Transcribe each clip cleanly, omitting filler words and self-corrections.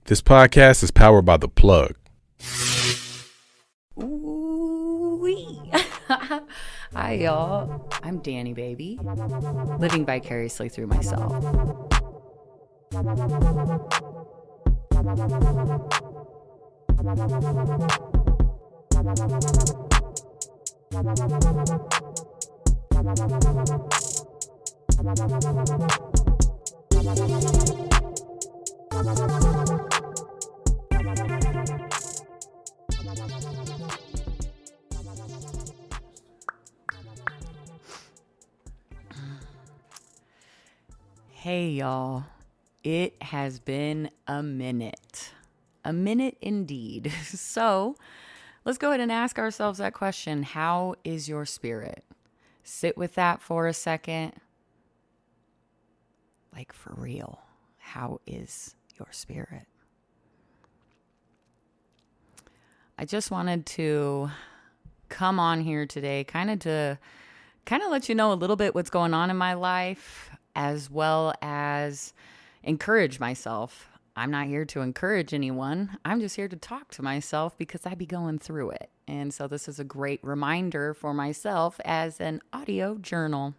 This podcast is powered by The Plug. Ooh-wee. Hi, y'all. I'm Dani, baby. Living vicariously through myself. Hey, y'all. It has been a minute. A minute indeed. So let's go ahead and ask ourselves that question. How is your spirit? Sit with that for a second. Like, for real. How is your spirit? I just wanted to come on here today to let you know a little bit what's going on in my life, as well as encourage myself. I'm not here to encourage anyone. I'm just here to talk to myself because I be going through it. And so this is a great reminder for myself as an audio journal.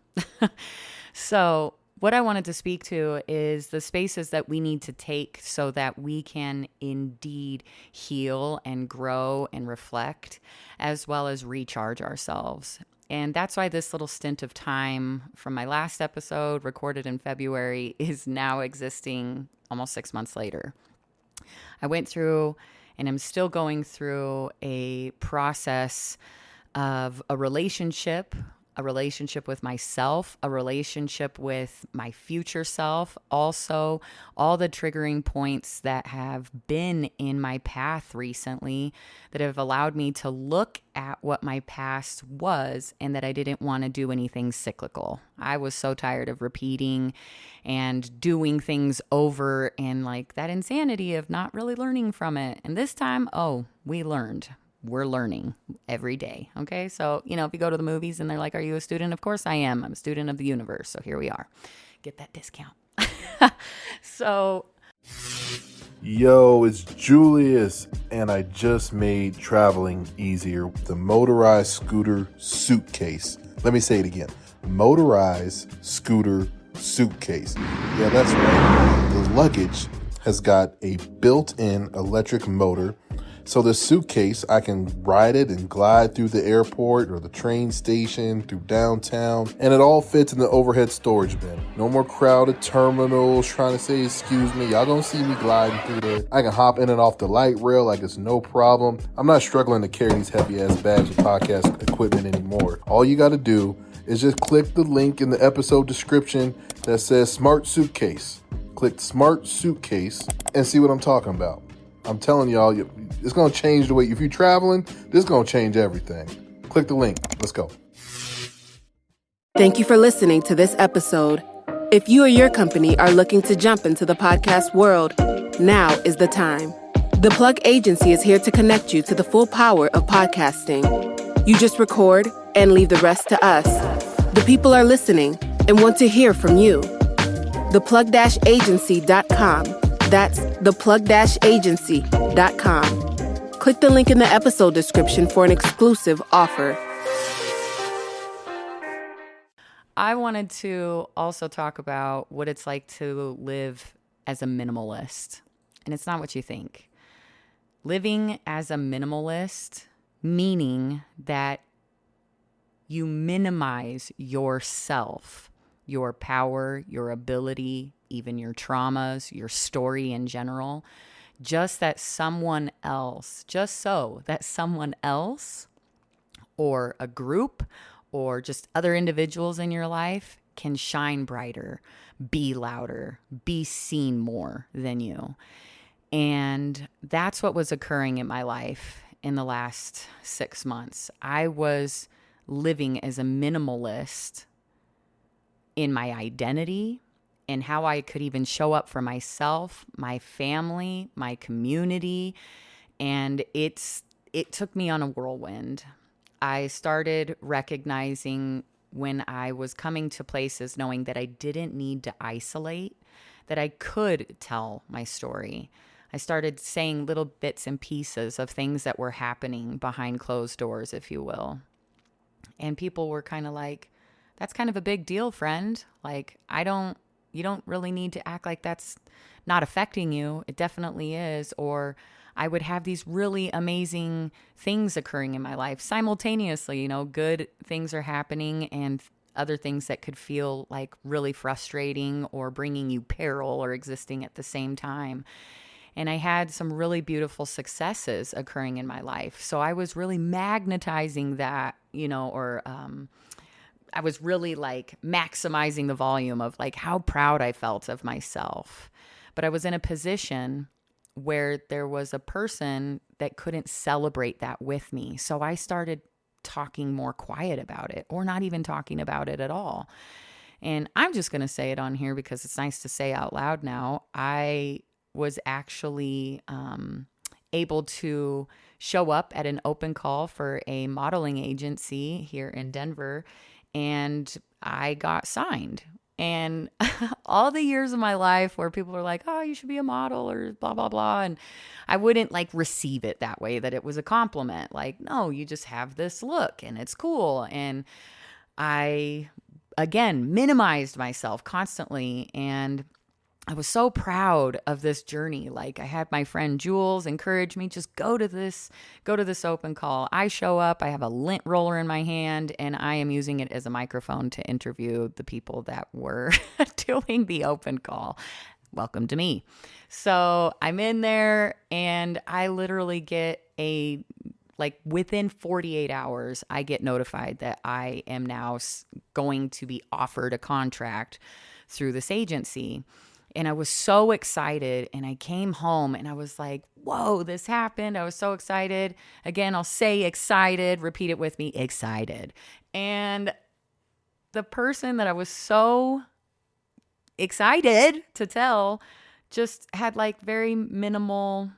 So what I wanted to speak to is the spaces that we need to take so that we can indeed heal and grow and reflect, as well as recharge ourselves. And that's why this little stint of time from my last episode, recorded in February, is now existing almost 6 months later. I went through and I'm still going through a process of a relationship with myself, a relationship with my future self, also all the triggering points that have been in my path recently that have allowed me to look at what my past was and that I didn't want to do anything cyclical. I was so tired of repeating and doing things over and like that insanity of not really learning from it. And this time, we learned. We're learning every day. Okay. So, if you go to the movies and they're like, are you a student? Of course I am. I'm a student of the universe. So here we are. Get that discount. Yo, it's Julius, and I just made traveling easier with the motorized scooter suitcase. Let me say it again. Motorized scooter suitcase. Yeah, that's right. The luggage has got a built-in electric motor. So the suitcase, I can ride it and glide through the airport or the train station, through downtown, and it all fits in the overhead storage bin. No more crowded terminals trying to say, excuse me, y'all gonna see me gliding through there. I can hop in and off the light rail like it's no problem. I'm not struggling to carry these heavy ass bags of podcast equipment anymore. All you gotta do is just click the link in the episode description that says Smart Suitcase. Click Smart Suitcase and see what I'm talking about. I'm telling y'all, it's going to change the way, if you're traveling, this is going to change everything. Click the link. Let's go. Thank you for listening to this episode. If you or your company are looking to jump into the podcast world, now is the time. The Plug Agency is here to connect you to the full power of podcasting. You just record and leave the rest to us. The people are listening and want to hear from you. theplug-agency.com. That's theplug-agency.com. Click the link in the episode description for an exclusive offer. I wanted to also talk about what it's like to live as a minimalist. And it's not what you think. Living as a minimalist, meaning that you minimize yourself, your power, your ability, even your traumas, your story in general, just so that someone else, or a group, or just other individuals in your life can shine brighter, be louder, be seen more than you. And that's what was occurring in my life in the last 6 months. I was living as a minimalist in my identity and how I could even show up for myself, my family, my community. And it took me on a whirlwind. I started recognizing when I was coming to places knowing that I didn't need to isolate, that I could tell my story. I started saying little bits and pieces of things that were happening behind closed doors, if you will. And people were kind of like, that's kind of a big deal, friend. Like, you don't really need to act like that's not affecting you. It definitely is. Or I would have these really amazing things occurring in my life simultaneously. You know, good things are happening and other things that could feel like really frustrating or bringing you peril or existing at the same time. And I had some really beautiful successes occurring in my life. So I was really magnetizing that, you know, or I was really like maximizing the volume of like how proud I felt of myself. But I was in a position where there was a person that couldn't celebrate that with me. So I started talking more quiet about it, or not even talking about it at all. And I'm just going to say it on here because it's nice to say out loud now. I was actually able to show up at an open call for a modeling agency here in Denver, and I got signed. And all the years of my life where people are like, oh, you should be a model or blah, blah, blah. And I wouldn't like receive it that way, that it was a compliment. Like, no, you just have this look and it's cool. And I, again, minimized myself constantly. And I was so proud of this journey. Like, I had my friend Jules encourage me, just go to this open call. I show up, I have a lint roller in my hand, and I am using it as a microphone to interview the people that were doing the open call. Welcome to me. So I'm in there, and I literally get within 48 hours, I get notified that I am now going to be offered a contract through this agency. And I was so excited, and I came home and I was like, whoa, this happened. I was so excited. Again, I'll say excited, repeat it with me, excited. And the person that I was so excited to tell just had like very minimal,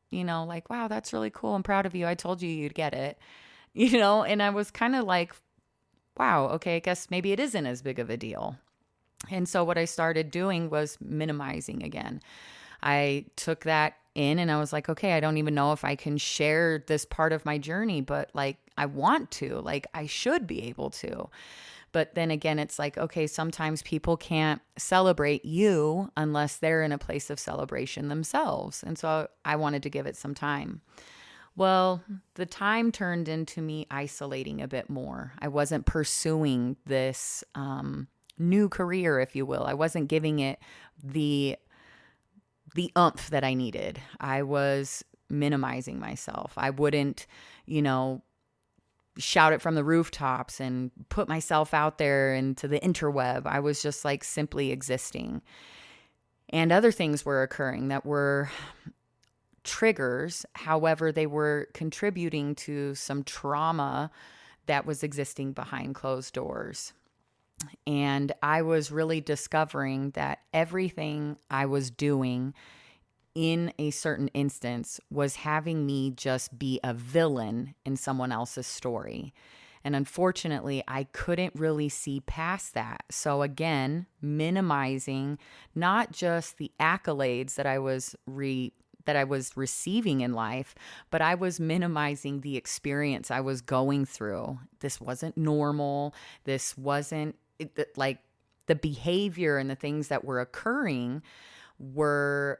you know, like, wow, that's really cool. I'm proud of you. I told you you'd get it, you know, and I was kind of like, wow, okay, I guess maybe it isn't as big of a deal. And so what I started doing was minimizing again. I took that in and I was like, okay, I don't even know if I can share this part of my journey, but like, I want to, like, I should be able to. But then again, it's like, okay, sometimes people can't celebrate you unless they're in a place of celebration themselves. And so I wanted to give it some time. Well, the time turned into me isolating a bit more. I wasn't pursuing this new career, if you will. I wasn't giving it the oomph that I needed. I was minimizing myself. I wouldn't, you know, shout it from the rooftops and put myself out there into the interweb. I was just like simply existing. And other things were occurring that were triggers. However, they were contributing to some trauma that was existing behind closed doors. And I was really discovering that everything I was doing in a certain instance was having me just be a villain in someone else's story. And unfortunately, I couldn't really see past that. So again, minimizing not just the accolades that I was receiving in life, but I was minimizing the experience I was going through. This wasn't normal. This wasn't like the behavior and the things that were occurring were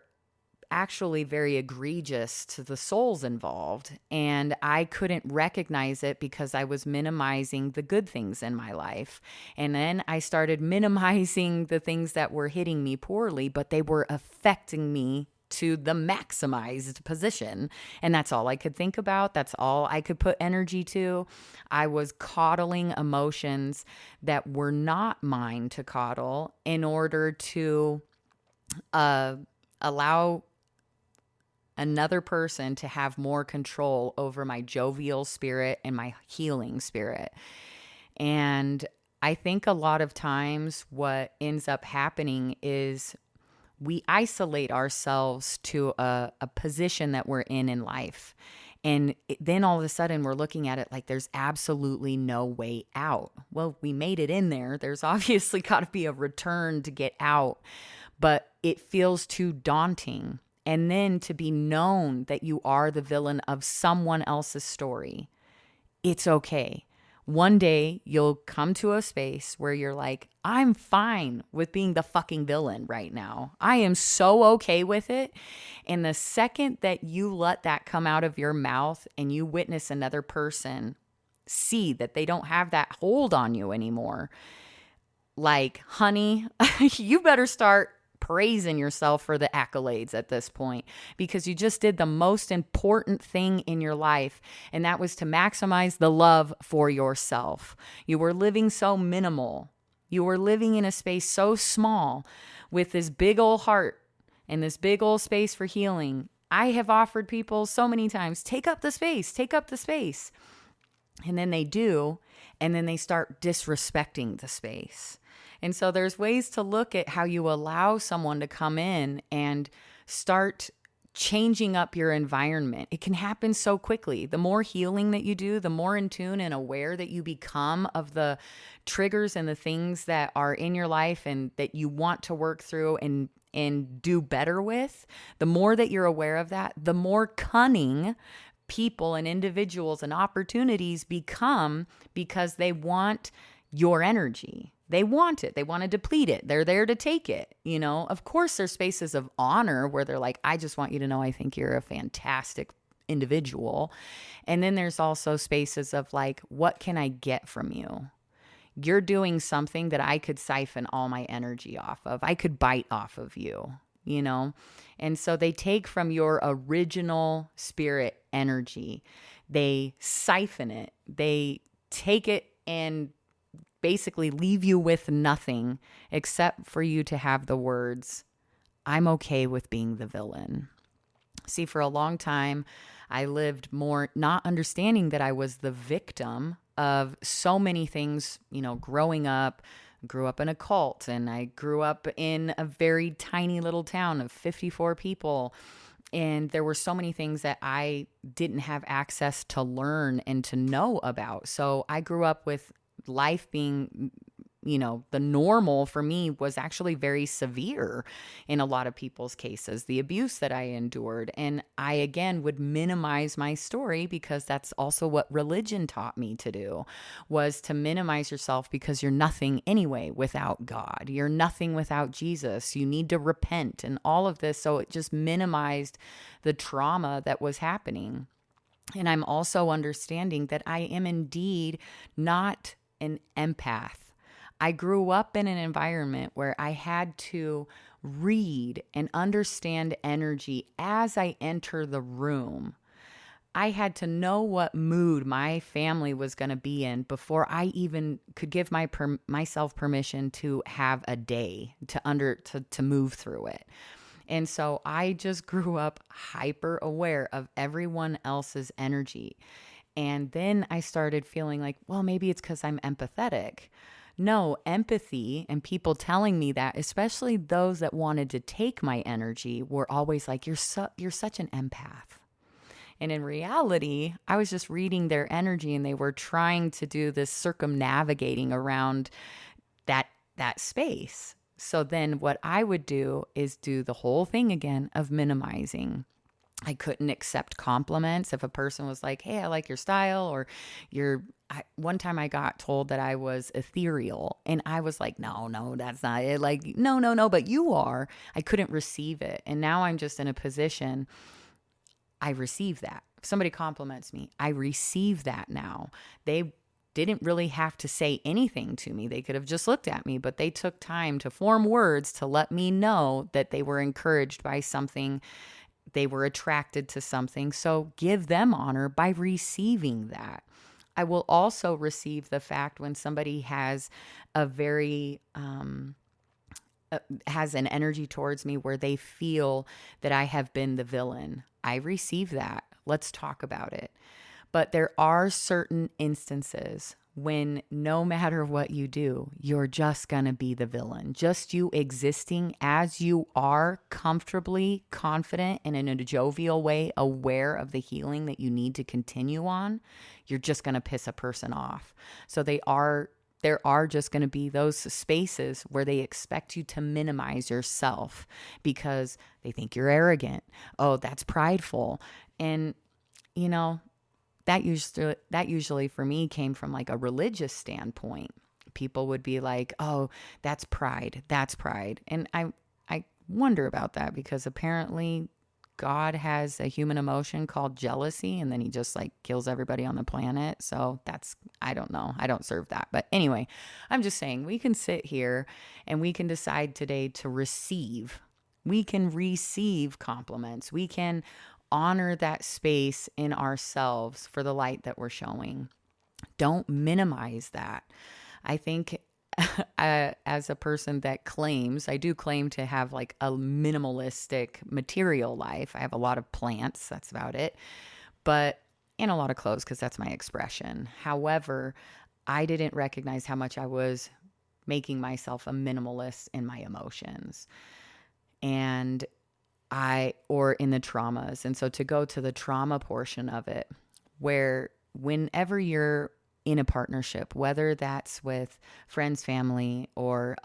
actually very egregious to the souls involved. And I couldn't recognize it because I was minimizing the good things in my life. And then I started minimizing the things that were hitting me poorly, but they were affecting me to the maximized position. And that's all I could think about. That's all I could put energy to. I was coddling emotions that were not mine to coddle in order to allow another person to have more control over my jovial spirit and my healing spirit. And I think a lot of times what ends up happening is we isolate ourselves to a position that we're in life. And then all of a sudden we're looking at it like there's absolutely no way out. Well, we made it in there. There's obviously got to be a return to get out, but it feels too daunting. and then to be known that you are the villain of someone else's story. It's okay. One day you'll come to a space where you're like, I'm fine with being the fucking villain right now. I am so okay with it. And the second that you let that come out of your mouth and you witness another person see that they don't have that hold on you anymore, like, honey, you better start praising yourself for the accolades at this point, because you just did the most important thing in your life, and that was to maximize the love for yourself. You were living so minimal. You were living in a space so small with this big old heart and this big old space for healing. I have offered people so many times, take up the space, take up the space. And then they do, and then they start disrespecting the space. And so there's ways to look at how you allow someone to come in and start changing up your environment. It can happen so quickly. The more healing that you do, the more in tune and aware that you become of the triggers and the things that are in your life and that you want to work through and do better with, the more that you're aware of that, the more cunning people and individuals and opportunities become, because they want your energy. They want it. They want to deplete it. They're there to take it. Of course, there's spaces of honor where they're like, I just want you to know I think you're a fantastic individual. And then there's also spaces of like, what can I get from you? You're doing something that I could siphon all my energy off of. I could bite off of you, And so they take from your original spirit energy. They siphon it. They take it and basically leave you with nothing except for you to have the words, I'm okay with being the villain. See, for a long time, I lived more not understanding that I was the victim of so many things, growing up. Grew up in a cult, and I grew up in a very tiny little town of 54 people. And there were so many things that I didn't have access to learn and to know about. So I grew up with life being, the normal for me was actually very severe in a lot of people's cases, the abuse that I endured. And I, again, would minimize my story because that's also what religion taught me to do, was to minimize yourself because you're nothing anyway without God. You're nothing without Jesus. You need to repent and all of this. So it just minimized the trauma that was happening. And I'm also understanding that I am indeed not an empath. I grew up in an environment where I had to read and understand energy as I enter the room. I had to know what mood my family was going to be in before I even could give myself permission to have a day to move through it. And so I just grew up hyper aware of everyone else's energy. And then I started feeling like, well, maybe it's because I'm empathetic. No, empathy and people telling me that, especially those that wanted to take my energy, were always like, you're such an empath. And in reality, I was just reading their energy, and they were trying to do this circumnavigating around that space. So then what I would do is do the whole thing again of minimizing. I couldn't accept compliments. If a person was like, hey, I like your style, or one time I got told that I was ethereal, and I was like, no, that's not it. Like, no, but you are. I couldn't receive it. And now I'm just in a position, I receive that. If somebody compliments me, I receive that now. They didn't really have to say anything to me. They could have just looked at me, but they took time to form words to let me know that they were encouraged by something. They were attracted to something. So give them honor by receiving that. I will also receive the fact when somebody has a very, has an energy towards me where they feel that I have been the villain. I receive that. Let's talk about it. But there are certain instances when no matter what you do, you're just going to be the villain. Just you existing as you are, comfortably, confident, and in a jovial way, aware of the healing that you need to continue on, you're just going to piss a person off. So they are there are just going to be those spaces where they expect you to minimize yourself because they think you're arrogant. Oh, that's prideful. And, that usually for me came from like a religious standpoint. People would be like, oh, that's pride. That's pride. And I wonder about that because apparently God has a human emotion called jealousy, and then he just like kills everybody on the planet. So I don't know. I don't serve that. But anyway, I'm just saying we can sit here and we can decide today to receive. We can receive compliments. We can honor that space in ourselves for the light that we're showing. Don't minimize that. I think as a person that I do claim to have like a minimalistic material life. I have a lot of plants, that's about it, and a lot of clothes because that's my expression. However, I didn't recognize how much I was making myself a minimalist in my emotions or in the traumas. And so to go to the trauma portion of it, where whenever you're in a partnership, whether that's with friends, family, or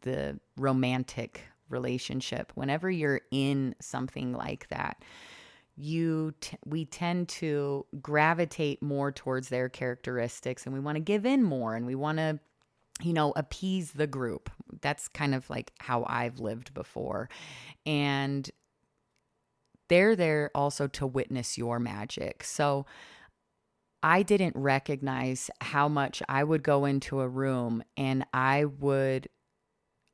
the romantic relationship, whenever you're in something like that, we tend to gravitate more towards their characteristics, and we want to give in more, and we want to appease the group. That's kind of like how I've lived before. And they're there also to witness your magic. So I didn't recognize how much I would go into a room and I would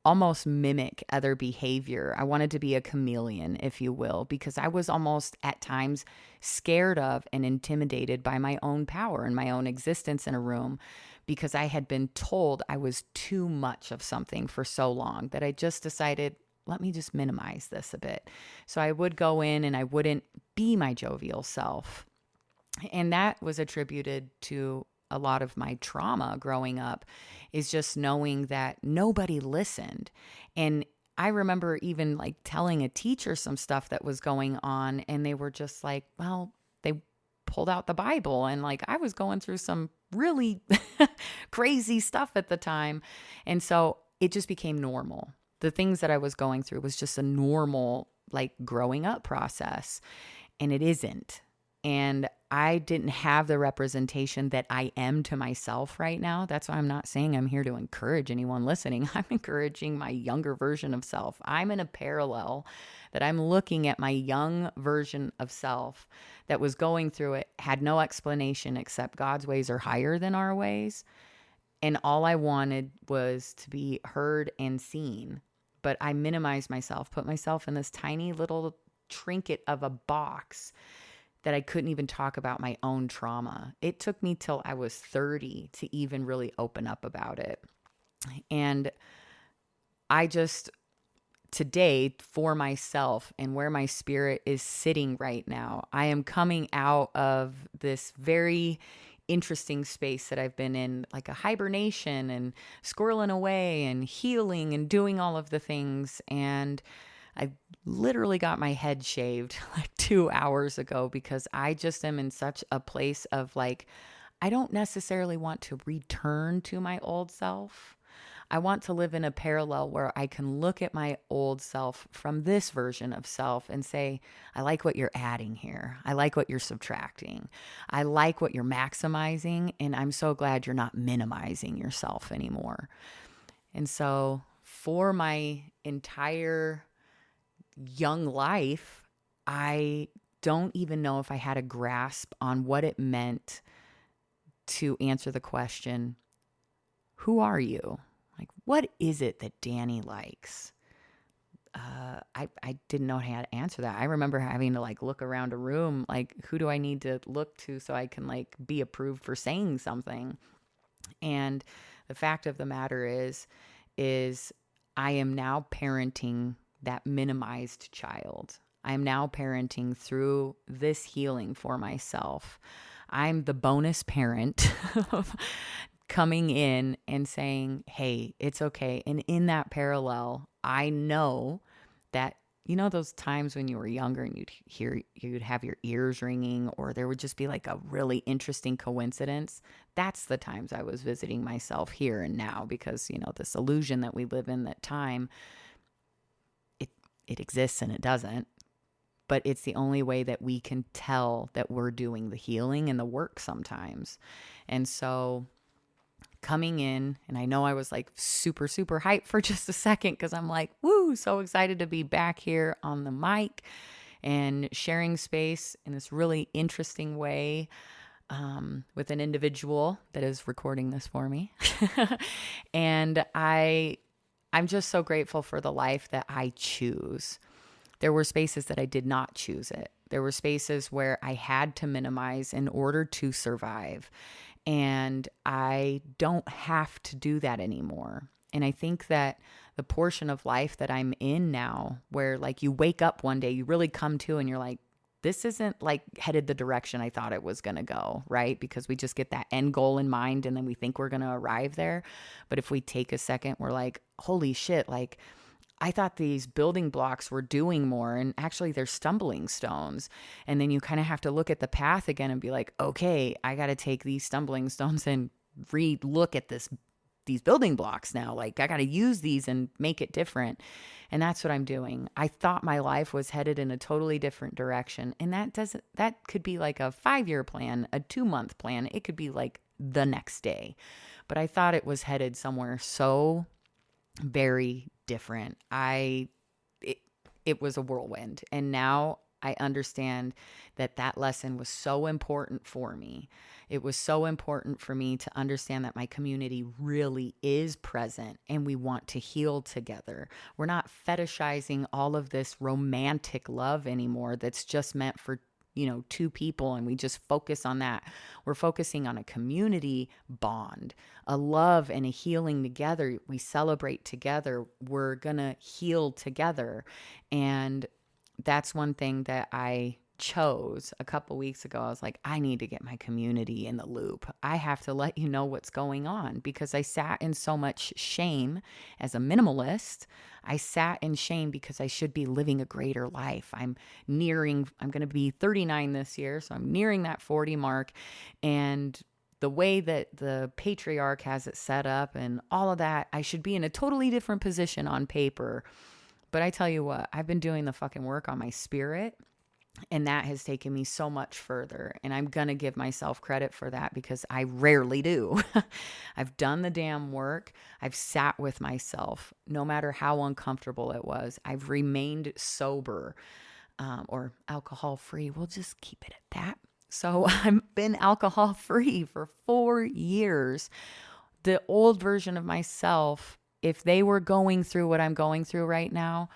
almost mimic other behavior. I wanted to be a chameleon, if you will, because I was almost at times scared of and intimidated by my own power and my own existence in a room, because I had been told I was too much of something for so long that I just decided, let me just minimize this a bit. So I would go in and I wouldn't be my jovial self. And that was attributed to a lot of my trauma growing up, is just knowing that nobody listened. And I remember even like telling a teacher some stuff that was going on, and they were just like, well, they pulled out the Bible, and like I was going through some really crazy stuff at the time. And so it just became normal. The things that I was going through was just a normal like growing up process, and it isn't. And I didn't have the representation that I am to myself right now. That's why I'm not saying I'm here to encourage anyone listening. I'm encouraging my younger version of self. I'm in a parallel that I'm looking at my young version of self that was going through it, had no explanation except God's ways are higher than our ways. And all I wanted was to be heard and seen. But I minimized myself, put myself in this tiny little trinket of a box that I couldn't even talk about my own trauma. It took me till I was 30 to even really open up about it. And I just, today, for myself and where my spirit is sitting right now, I am coming out of this very interesting space that I've been in, like a hibernation and squirreling away and healing and doing all of the things. And I literally got my head shaved like 2 hours ago because I just am in such a place of like, I don't necessarily want to return to my old self. I want to live in a parallel where I can look at my old self from this version of self and say, I like what you're adding here. I like what you're subtracting. I like what you're maximizing. And I'm so glad you're not minimizing yourself anymore. And so for my entire young life, I don't even know if I had a grasp on what it meant to answer the question, who are you? Like, what is it that Dani likes? I didn't know how to answer that. I remember having to like look around a room, like, who do I need to look to so I can like be approved for saying something? And the fact of the matter is I am now parenting that minimized child. I'm now parenting through this healing for myself. I'm the bonus parent of coming in and saying, hey, it's okay. And in that parallel, I know that you know, those times when you were younger and you'd have your ears ringing, or there would just be like a really interesting coincidence. That's the times I was visiting myself here and now, because, you know, this illusion that we live in, that time, it exists and it doesn't. But it's the only way that we can tell that we're doing the healing and the work sometimes. And so coming in, and I know I was like super, super hyped for just a second, because I'm like, woo, so excited to be back here on the mic and sharing space in this really interesting way with an individual that is recording this for me. And I'm just so grateful for the life that I choose. There were spaces that I did not choose it. There were spaces where I had to minimize in order to survive. And I don't have to do that anymore. And I think that the portion of life that I'm in now, where like you wake up one day, you really come to and you're like, this isn't like headed the direction I thought it was going to go, right? Because we just get that end goal in mind and then we think we're going to arrive there. But if we take a second, we're like, holy shit, like I thought these building blocks were doing more, and actually they're stumbling stones. And then you kind of have to look at the path again and be like, okay, I got to take these stumbling stones and re-look at these building blocks now. Like I got to use these and make it different. And that's what I'm doing. I thought my life was headed in a totally different direction. And that could be like a 5-year plan, a 2-month plan. It could be like the next day. But I thought it was headed somewhere so very different. It was a whirlwind. And now I understand that lesson was so important for me. It was so important for me to understand that my community really is present and we want to heal together. We're not fetishizing all of this romantic love anymore that's just meant for, you know, 2 people, and we just focus on that. We're focusing on a community bond, a love and a healing together. We celebrate together. We're gonna heal together. And that's one thing that I chose a couple weeks ago. I was like, I need to get my community in the loop. I have to let you know what's going on, because I sat in so much shame as a minimalist. I sat in shame because I should be living a greater life. I'm going to be 39 this year, so I'm nearing that 40 mark. And the way that the patriarch has it set up and all of that, I should be in a totally different position on paper. But I tell you what, I've been doing the fucking work on my spirit, and that has taken me so much further. And I'm going to give myself credit for that, because I rarely do. I've done the damn work. I've sat with myself, no matter how uncomfortable it was. I've remained sober, or alcohol free. We'll just keep it at that. So I've been alcohol free for 4 years. The old version of myself, if they were going through what I'm going through right now,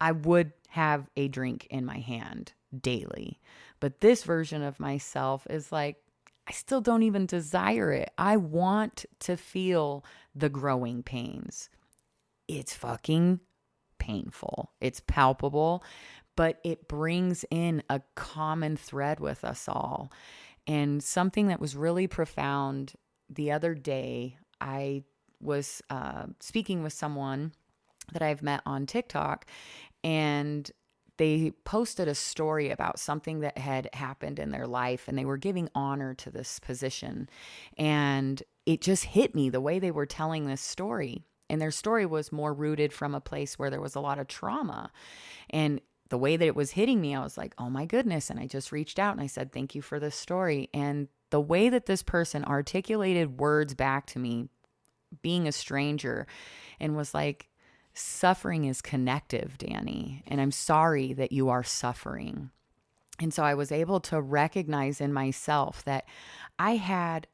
I would have a drink in my hand daily. But this version of myself is like, I still don't even desire it. I want to feel the growing pains. It's fucking painful. It's palpable, but it brings in a common thread with us all. And something that was really profound the other day, I was speaking with someone that I've met on TikTok, and they posted a story about something that had happened in their life, and they were giving honor to this position. And it just hit me the way they were telling this story. And their story was more rooted from a place where there was a lot of trauma. And the way that it was hitting me, I was like, oh my goodness. And I just reached out and I said, thank you for this story. And the way that this person articulated words back to me, being a stranger, and was like, suffering is connective, Dani, and I'm sorry that you are suffering. And so I was able to recognize in myself that I had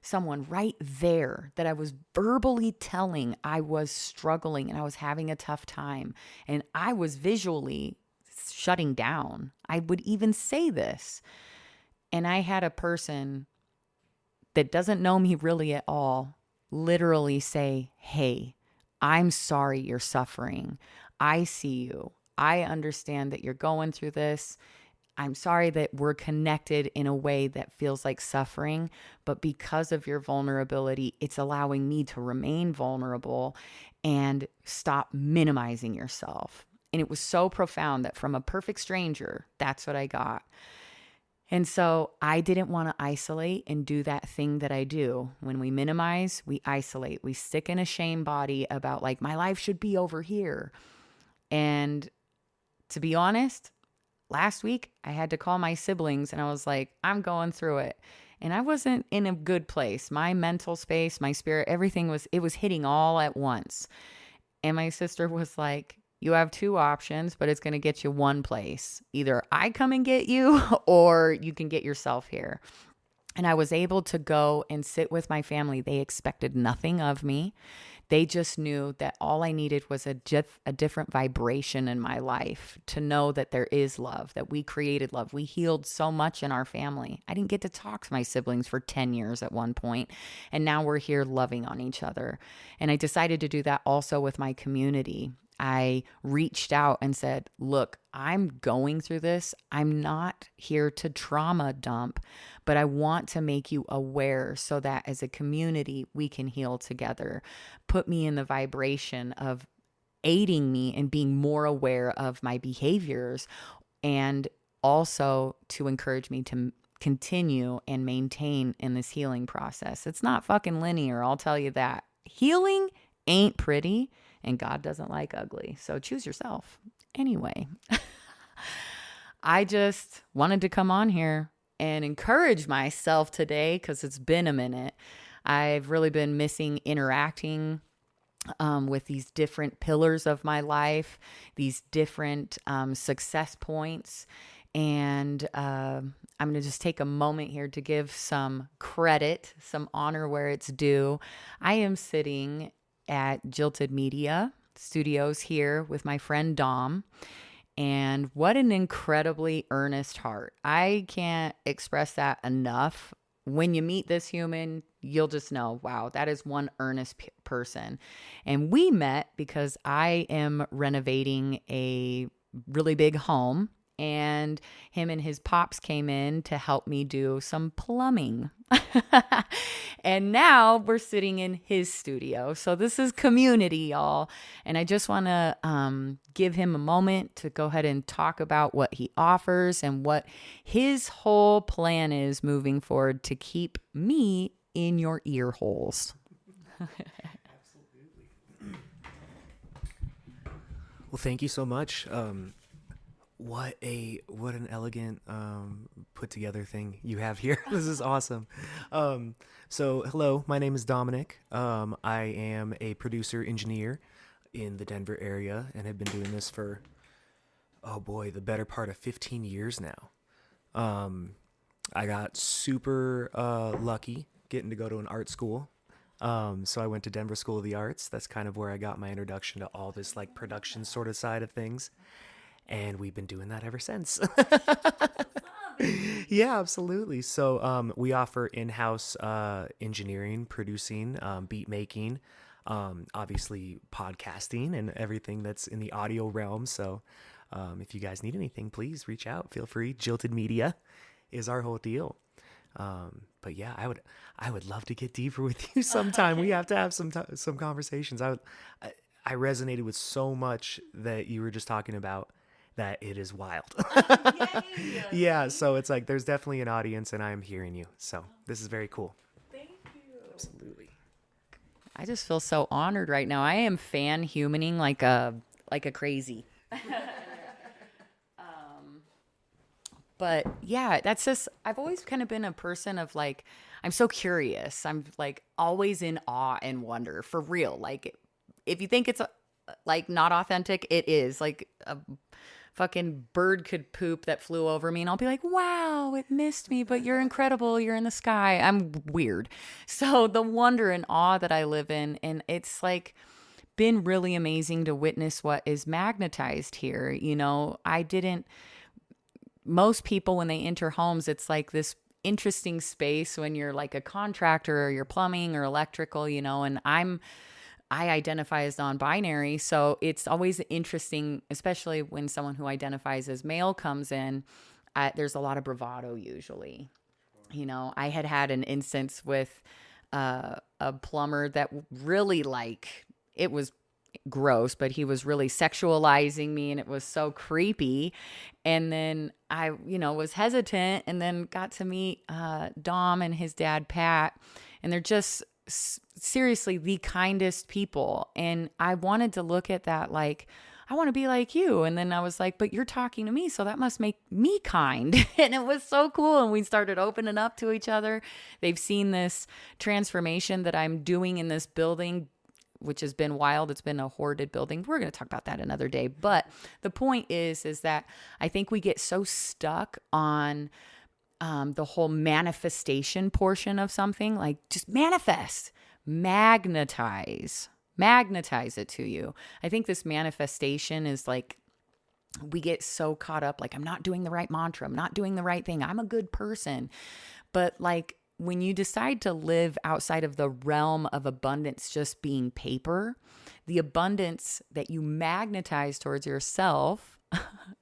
someone right there that I was verbally telling I was struggling and I was having a tough time, and I was visually shutting down. I would even say this. And I had a person that doesn't know me really at all literally say, hey, I'm sorry you're suffering. I see you. I understand that you're going through this. I'm sorry that we're connected in a way that feels like suffering, but because of your vulnerability, it's allowing me to remain vulnerable and stop minimizing yourself. And it was so profound that from a perfect stranger, that's what I got. And so I didn't want to isolate and do that thing that I do. When we minimize, we isolate. We stick in a shame body about like, my life should be over here. And to be honest, last week, I had to call my siblings and I was like, I'm going through it. And I wasn't in a good place. My mental space, my spirit, everything it was hitting all at once. And my sister was like, you have two options, but it's going to get you one place. Either I come and get you or you can get yourself here. And I was able to go and sit with my family. They expected nothing of me. They just knew that all I needed was a different vibration in my life to know that there is love, that we created love. We healed so much in our family. I didn't get to talk to my siblings for 10 years at one point, and now we're here loving on each other. And I decided to do that also with my community. I reached out and said, look, I'm going through this. I'm not here to trauma dump, but I want to make you aware so that as a community, we can heal together. Put me in the vibration of aiding me and being more aware of my behaviors, and also to encourage me to continue and maintain in this healing process. It's not fucking linear, I'll tell you that. Healing ain't pretty. And God doesn't like ugly. So choose yourself. Anyway, I just wanted to come on here and encourage myself today because it's been a minute. I've really been missing interacting with these different pillars of my life, these different success points. And I'm going to just take a moment here to give some credit, some honor where it's due. I am sitting at Jilted Media Studios here with my friend Dom. And what an incredibly earnest heart. I can't express that enough. When you meet this human, you'll just know, wow, that is one earnest person. And we met because I am renovating a really big home, and him and his pops came in to help me do some plumbing. And now we're sitting in his studio. So this is community, y'all. And I just want to give him a moment to go ahead and talk about what he offers and what his whole plan is moving forward to keep me in your ear holes. Absolutely. Well, thank you so much. What an elegant put together thing you have here. This is awesome. So hello, my name is Dominic. I am a producer engineer in the Denver area and have been doing this for, the better part of 15 years now. I got super lucky getting to go to an art school. So I went to Denver School of the Arts. That's kind of where I got my introduction to all this like production sort of side of things. And we've been doing that ever since. Yeah, absolutely. So we offer in-house engineering, producing, beat making, obviously podcasting and everything that's in the audio realm. So if you guys need anything, please reach out. Feel free. Jilted Media is our whole deal. But yeah, I would love to get deeper with you sometime. We have to have some conversations. I resonated with so much that you were just talking about that it is wild. Yeah, so it's like there's definitely an audience and I am hearing you. So this is very cool. Thank you. Absolutely. I just feel so honored right now. I am fan-humaning like a crazy. But yeah, that's just, I've always kind of been a person of like, I'm so curious. I'm like always in awe and wonder for real. Like if you think it's like not authentic, it is. Like a fucking bird could poop that flew over me and I'll be like, wow, it missed me, but you're incredible. You're in the sky. I'm weird. So the wonder and awe that I live in, and it's like been really amazing to witness what is magnetized here. You know, most people when they enter homes, it's like this interesting space when you're like a contractor or you're plumbing or electrical, you know, and I identify as non-binary. So it's always interesting, especially when someone who identifies as male comes in. there's a lot of bravado usually. You know, I had an instance with a plumber that really, like, it was gross, but he was really sexualizing me, and it was so creepy. And then I, was hesitant, and then got to meet Dom and his dad, Pat, and they're just seriously the kindest people. And I wanted to look at that like, I want to be like you. And then I was like, but you're talking to me, so that must make me kind. And it was so cool. And we started opening up to each other. They've seen this transformation that I'm doing in this building, which has been wild. It's been a hoarded building. We're going to talk about that another day. But the point is that I think we get so stuck on the whole manifestation portion of something, like just manifest, magnetize it to you. I think this manifestation is like, we get so caught up, like, I'm not doing the right mantra, I'm not doing the right thing, I'm a good person. But like, when you decide to live outside of the realm of abundance just being paper, the abundance that you magnetize towards yourself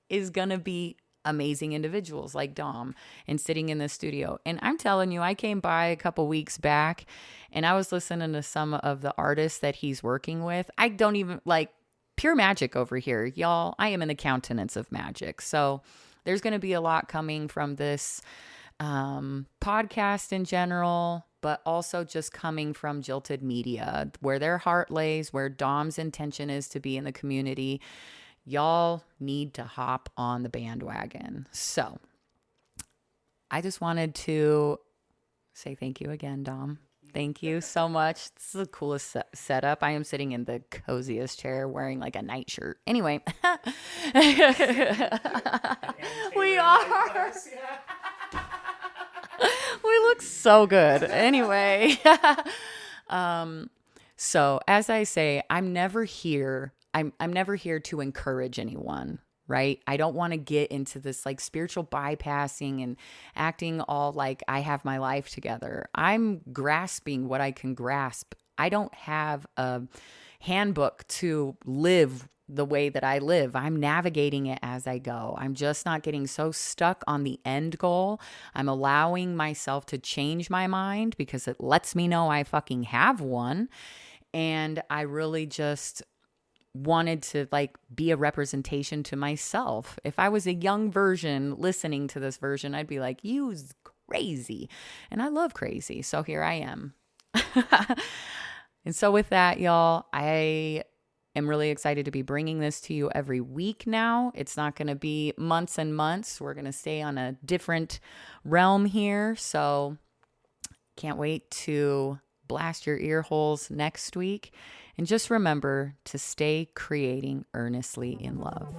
is going to be amazing individuals like Dom and sitting in the studio. And I'm telling you, I came by a couple weeks back and I was listening to some of the artists that he's working with. I don't even like pure magic over here, y'all. I am in the countenance of magic. So there's going to be a lot coming from this podcast in general, but also just coming from Jilted Media, where their heart lays, where Dom's intention is to be in the community. Y'all need to hop on the bandwagon. So I just wanted to say thank you again, Dom. Thank you so much. This is the coolest setup. I am sitting in the coziest chair wearing like a nightshirt. Anyway, we are. We look so good. Anyway, so as I say, I'm never here to encourage anyone, right? I don't want to get into this like spiritual bypassing and acting all like I have my life together. I'm grasping what I can grasp. I don't have a handbook to live the way that I live. I'm navigating it as I go. I'm just not getting so stuck on the end goal. I'm allowing myself to change my mind because it lets me know I fucking have one. And I really just wanted to like be a representation to myself. If I was a young version listening to this version, I'd be like, you's crazy. And I love crazy. So here I am. And so with that, y'all, I am really excited to be bringing this to you every week now. It's not going to be months and months. We're going to stay on a different realm here. So can't wait to blast your ear holes next week. And just remember to stay creating earnestly in love.